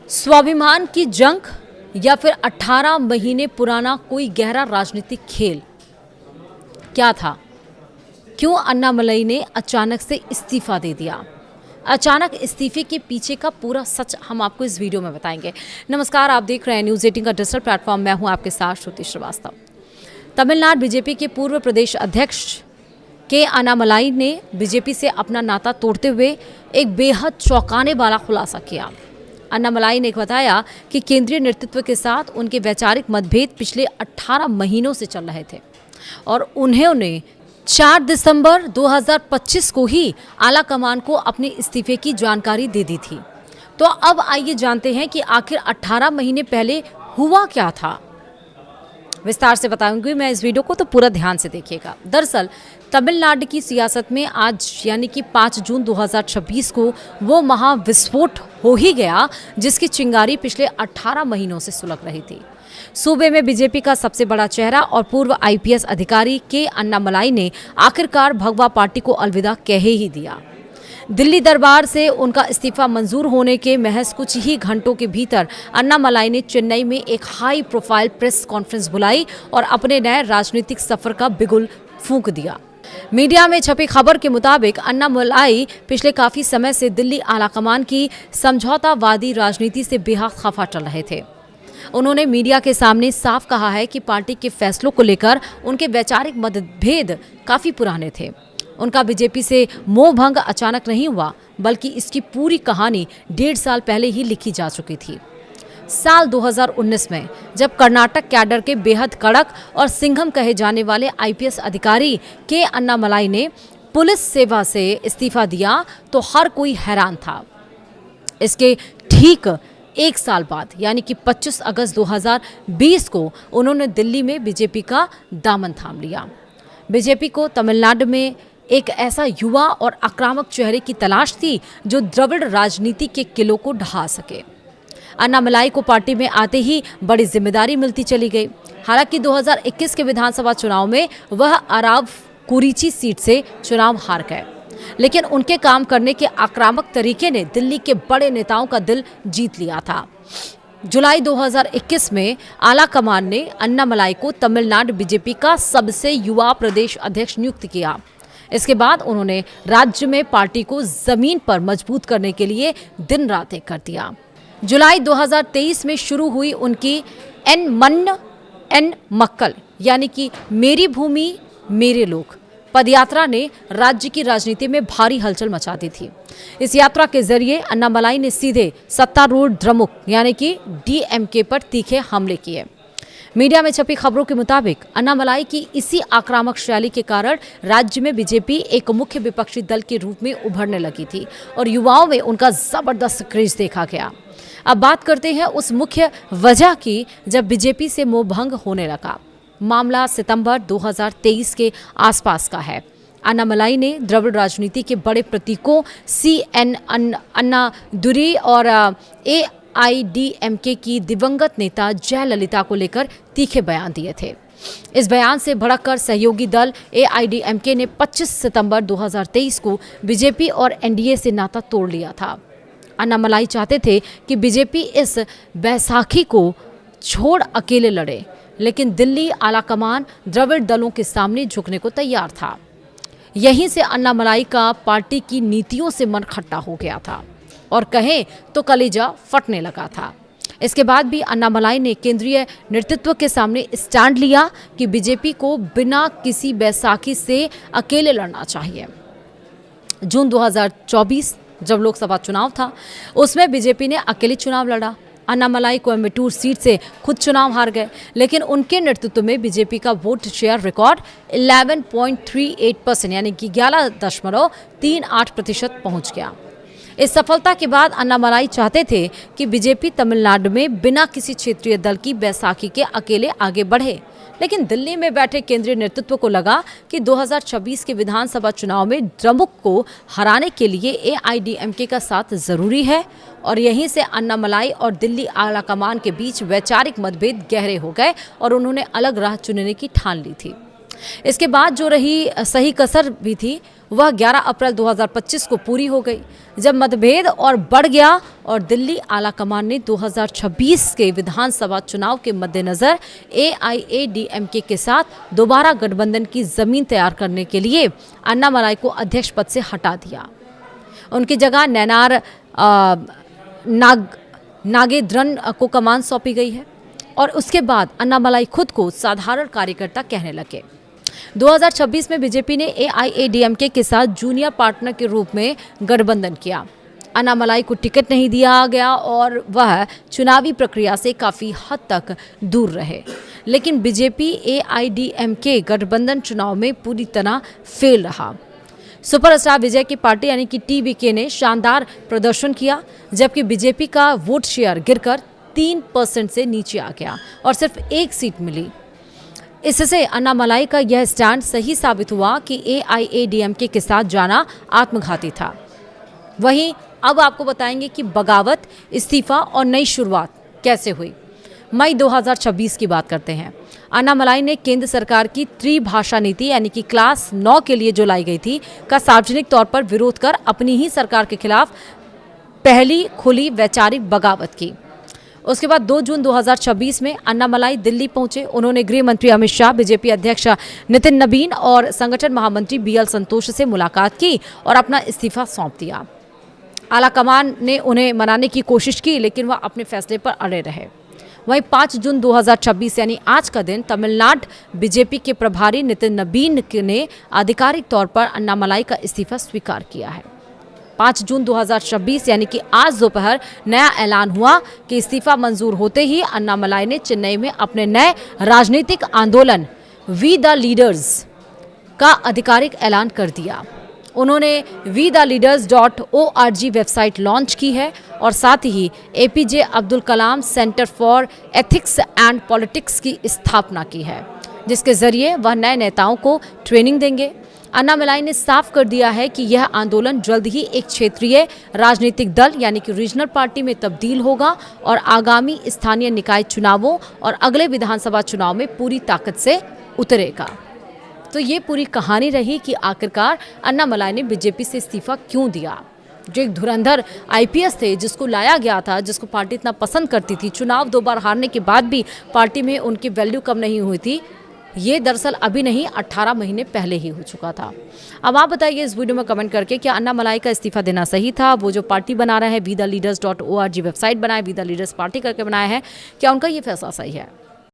स्वाभिमान की जंग या फिर 18 महीने पुराना कोई गहरा राजनीतिक खेल क्या था? क्यों अन्नामलई ने अचानक से इस्तीफा दे दिया? अचानक इस्तीफे के पीछे का पूरा सच हम आपको इस वीडियो में बताएंगे। नमस्कार, आप देख रहे हैं न्यूज़ 18 का डिजिटल प्लेटफॉर्म। मैं हूं आपके साथ श्रुति श्रीवास्तव। तमिलनाडु बीजेपी के पूर्व प्रदेश अध्यक्ष के अन्नामलई ने बीजेपी से अपना नाता तोड़ते हुए एक बेहद चौंकाने वाला खुलासा किया। अन्नामलई ने बताया कि केंद्रीय नेतृत्व के साथ उनके वैचारिक मतभेद पिछले 18 महीनों से चल रहे थे और उन्होंने 4 दिसंबर 2025 को ही आला कमान को अपने इस्तीफे की जानकारी दे दी थी। तो अब आइए जानते हैं कि आखिर 18 महीने पहले हुआ क्या था। विस्तार से बताऊंगी मैं इस वीडियो को, तो पूरा ध्यान से देखिएगा। दरअसल तमिलनाडु की सियासत में आज यानी कि 5 जून 2026 को वो महाविस्फोट हो ही गया जिसकी चिंगारी पिछले 18 महीनों से सुलग रही थी। सूबे में बीजेपी का सबसे बड़ा चेहरा और पूर्व आईपीएस अधिकारी के अन्नामलई ने आखिरकार भगवा पार्टी को अलविदा कह ही दिया। दिल्ली दरबार से उनका इस्तीफा मंजूर होने के महज कुछ ही घंटों के भीतर अन्नामलई ने चेन्नई में एक हाई प्रोफाइल प्रेस कॉन्फ्रेंस बुलाई और अपने नए राजनीतिक सफर का बिगुल फूंक दिया। मीडिया में छपी खबर के मुताबिक अन्नामलई पिछले काफी समय से दिल्ली आलाकमान की समझौतावादी राजनीति से बेहद खफा चल रहे थे। उन्होंने मीडिया के सामने साफ कहा है कि पार्टी के फैसलों को लेकर उनके वैचारिक मतभेद काफी पुराने थे। उनका बीजेपी से मोह भंग अचानक नहीं हुआ, बल्कि इसकी पूरी कहानी 1.5 साल पहले ही लिखी जा चुकी थी। साल 2019 में जब कर्नाटक कैडर के बेहद कड़क और सिंघम कहे जाने वाले आईपीएस अधिकारी के अन्नामलई ने पुलिस सेवा से इस्तीफा दिया तो हर कोई हैरान था। इसके ठीक 1 साल बाद यानी कि 25 अगस्त 2020 को उन्होंने दिल्ली में बीजेपी का दामन थाम लिया। बीजेपी को तमिलनाडु में एक ऐसा युवा और आक्रामक चेहरे की तलाश थी जो द्रविड़ राजनीति के किलों को ढहा सके। अन्नामलई को पार्टी में आते ही बड़ी जिम्मेदारी मिलती चली गई। हालांकि 2021 के विधानसभा चुनाव में वह अराव कुरीची सीट से चुनाव हार गए, लेकिन उनके काम करने के आक्रामक तरीके ने दिल्ली के बड़े नेताओं का दिल जीत लिया था। जुलाई 2021 में आला कमान ने अन्नामलई को तमिलनाडु बीजेपी का सबसे युवा प्रदेश अध्यक्ष नियुक्त किया। इसके बाद उन्होंने राज्य में पार्टी को जमीन पर मजबूत करने के लिए दिन रात एक कर दिया। जुलाई 2023 में शुरू हुई उनकी एन मन्न एन मक्कल यानी कि मेरी भूमि मेरे लोग पदयात्रा ने राज्य की राजनीति में भारी हलचल मचा दी थी। इस यात्रा के जरिए अन्नामलई ने सीधे सत्तारूढ़ द्रमुक यानी कि डीएमके पर तीखे हमले किए। मीडिया में छपी खबरों के मुताबिक अन्नामलई की इसी आक्रामक शैली के कारण राज्य में बीजेपी एक मुख्य विपक्षी दल के रूप में उभरने लगी थी और युवाओं में उनका जबरदस्त क्रेज देखा गया। अब बात करते हैं उस मुख्य वजह की जब बीजेपी से मोहभंग होने लगा। मामला सितंबर 2023 के आसपास का है। अन्नामलई ने द्रविड़ राजनीति के बड़े प्रतीकों CN अन्नादुरई और AIDMK की दिवंगत नेता जयललिता को लेकर तीखे बयान दिए थे। इस बयान से भड़ककर सहयोगी दल AIDMK ने 25 सितंबर 2023 को बीजेपी और एनडीए से नाता तोड़ लिया था। अन्नामलई चाहते थे कि बीजेपी इस बैसाखी को छोड़ अकेले लड़े, लेकिन दिल्ली आलाकमान द्रविड़ दलों के सामने झुकने को तैयार था। यहीं से अन्नामलई का पार्टी की नीतियों से मन खट्टा हो गया था और कहें तो कलेजा फटने लगा था। इसके बाद भी अन्नामलई ने केंद्रीय नेतृत्व के सामने स्टैंड लिया कि बीजेपी को बिना किसी बैसाखी से अकेले लड़ना चाहिए। जून 2024 जब लोकसभा चुनाव था, उसमें बीजेपी ने अकेले चुनाव लड़ा। अन्नामलई कोयम्बटूर सीट से खुद चुनाव हार गए, लेकिन उनके नेतृत्व में बीजेपी का वोट शेयर रिकॉर्ड 11.38% यानी कि 11.38% पहुंच गया। इस सफलता के बाद अन्नामलई चाहते थे कि बीजेपी तमिलनाडु में बिना किसी क्षेत्रीय दल की बैसाखी के अकेले आगे बढ़े, लेकिन दिल्ली में बैठे केंद्रीय नेतृत्व को लगा कि 2026 के विधानसभा चुनाव में द्रमुक को हराने के लिए AIDMK का साथ जरूरी है और यहीं से अन्नामलई और दिल्ली आलाकमान के बीच वैचारिक मतभेद गहरे हो गए और उन्होंने अलग राह चुनने की ठान ली थी। इसके बाद जो रही सही कसर भी थी वह 11 अप्रैल 2025 को पूरी हो गई, जब मतभेद और बढ़ गया और दिल्ली आलाकमान ने 2026 के विधानसभा चुनाव के मद्देनजर AIADMK के साथ दोबारा गठबंधन की जमीन तैयार करने के लिए अन्नामलाई को अध्यक्ष पद से हटा दिया। उनकी जगह नैनार नागेंद्रन को कमान सौंपी गई है और उसके बाद अन्नामलाई खुद को साधारण कार्यकर्ता कहने लगे। 2026 में बीजेपी ने AIADMK के साथ जूनियर पार्टनर के रूप में गठबंधन किया। अन्नामलाई को टिकट नहीं दिया गया और वह चुनावी प्रक्रिया से काफ़ी हद तक दूर रहे, लेकिन बीजेपी AIADMK गठबंधन चुनाव में पूरी तरह फेल रहा। सुपरस्टार विजय की पार्टी यानी कि TVK ने शानदार प्रदर्शन किया, जबकि बीजेपी का वोट शेयर गिरकर 3% से नीचे आ गया और सिर्फ एक सीट मिली। इससे अन्नामलाई का यह स्टैंड सही साबित हुआ कि AIADMK के साथ जाना आत्मघाती था। वहीं अब आपको बताएंगे कि बगावत, इस्तीफा और नई शुरुआत कैसे हुई। मई 2026 की बात करते हैं। अन्नामलाई ने केंद्र सरकार की त्रिभाषा नीति यानी कि क्लास 9 के लिए जो लाई गई थी का सार्वजनिक तौर पर विरोध कर अपनी ही सरकार के खिलाफ पहली खुली वैचारिक बगावत की। उसके बाद 2 जून 2026 में अन्नामलाई दिल्ली पहुंचे। उन्होंने गृह मंत्री अमित शाह, बीजेपी अध्यक्ष नितिन नबीन और संगठन महामंत्री BL संतोष से मुलाकात की और अपना इस्तीफा सौंप दिया। आलाकमान ने उन्हें मनाने की कोशिश की, लेकिन वह अपने फैसले पर अड़े रहे। वहीं 5 जून 2026 यानी आज का दिन तमिलनाडु बीजेपी के प्रभारी नितिन नबीन ने आधिकारिक तौर पर अन्नामलाई का इस्तीफा स्वीकार किया है। 5 जून 2026 यानी कि आज दोपहर नया ऐलान हुआ कि इस्तीफा मंजूर होते ही अन्नामलाई ने चेन्नई में अपने नए राजनीतिक आंदोलन वी द लीडर्स का आधिकारिक ऐलान कर दिया। उन्होंने WeTheLeaders.org वेबसाइट लॉन्च की है और साथ ही APJ Abdul Kalam centre for ethics and politics की स्थापना की है, जिसके जरिए वह नए नेताओं को ट्रेनिंग देंगे। अन्नामलाई ने साफ कर दिया है कि यह आंदोलन जल्द ही एक क्षेत्रीय राजनीतिक दल यानी कि रीजनल पार्टी में तब्दील होगा और आगामी स्थानीय निकाय चुनावों और अगले विधानसभा चुनाव में पूरी ताकत से उतरेगा। तो ये पूरी कहानी रही कि आखिरकार अन्नामलाई ने बीजेपी से इस्तीफा क्यों दिया। जो एक धुरंधर IPS थे, जिसको लाया गया था, जिसको पार्टी इतना पसंद करती थी, चुनाव 2 बार हारने के बाद भी पार्टी में उनकी वैल्यू कम नहीं हुई थी, ये दरअसल अभी नहीं 18 महीने पहले ही हो चुका था। अब आप बताइए इस वीडियो में कमेंट करके क्या अन्नामलाई का इस्तीफा देना सही था। वो जो पार्टी बना रहे हैं WeTheLeaders.org वेबसाइट बनाए, We The Leaders पार्टी करके बनाया है, क्या उनका ये फैसला सही है?